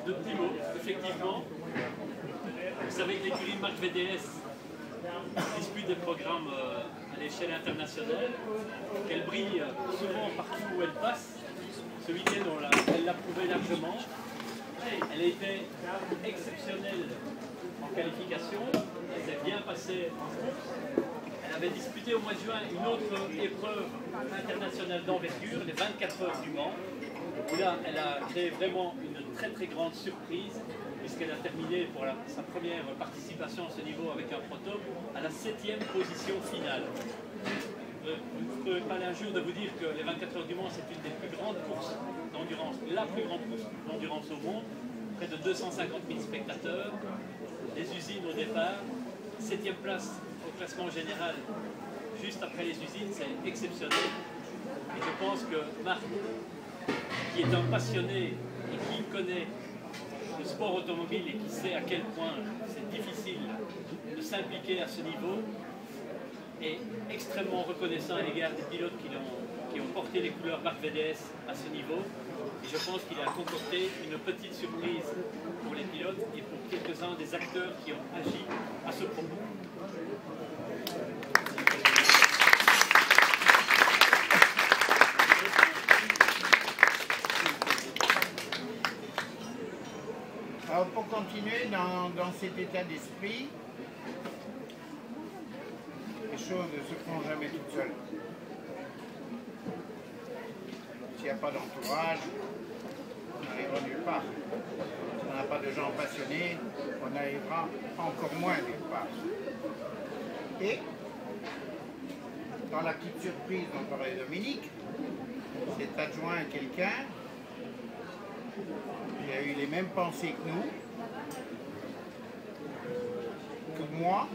deux petits mots, effectivement. Vous savez que l'écurie Marc VDS dispute des programmes à l'échelle internationale, qu'elle brille souvent partout où elle passe. Ce week-end, elle l'a prouvé largement. Elle a été exceptionnelle en qualification, elle s'est bien passée en course. Elle avait disputé au mois de juin une autre épreuve internationale d'envergure, les 24 heures du Mans. Et là, elle a créé vraiment une très très grande surprise, puisqu'elle a terminé pour sa première participation à ce niveau avec un proto à la 7e position finale. Vous ne pouvez pas l'injure de vous dire que les 24 heures du Mans, c'est une des plus grandes courses d'endurance, la plus grande course d'endurance au monde, près de 250 000 spectateurs, les usines au départ, 7e place au classement général juste après les usines, c'est exceptionnel. Et je pense que Marc, qui est un passionné et qui connaît le sport automobile et qui sait à quel point c'est difficile de s'impliquer à ce niveau, est extrêmement reconnaissant à l'égard des pilotes qui ont porté les couleurs Marc VDS à ce niveau. Et je pense qu'il a concocté une petite surprise pour les pilotes et pour quelques-uns des acteurs qui ont agi à ce propos. Alors pour continuer dans cet état d'esprit, les choses ne se font jamais toutes seules. S'il n'y a pas d'entourage, on n'arrivera nulle part. Si on n'a pas de gens passionnés, on arrivera encore moins nulle part. Et, dans la petite surprise dont parlait Dominique, c'est adjoint à quelqu'un qui a eu les mêmes pensées que nous, que moi,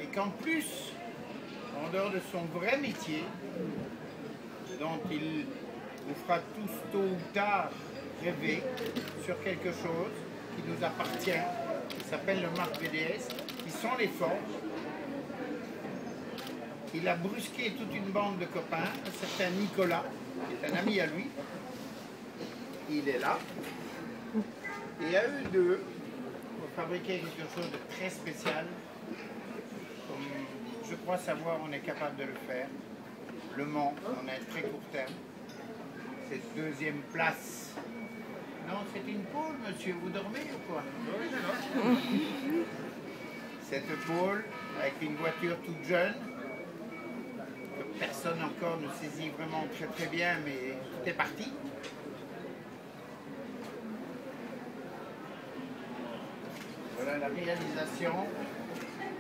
et qu'en plus, en dehors de son vrai métier, dont il nous fera tous tôt ou tard rêver sur quelque chose qui nous appartient, qui s'appelle le Marc VDS, qui sont les forges. Il a brusqué toute une bande de copains, un certain Nicolas, qui est un ami à lui. Il est là. Et à eux deux, pour fabriquer quelque chose de très spécial, comme je crois savoir on est capable de le faire. Le Mans, on a un très court terme. Cette deuxième place. Non, c'est une pôle, monsieur, vous dormez ou quoi? Oui, non. Cette pôle, avec une voiture toute jeune, que personne encore ne saisit vraiment très très bien, mais tout est parti. Voilà la réalisation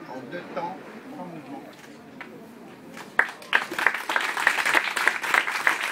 en 2 temps, 3 mouvements.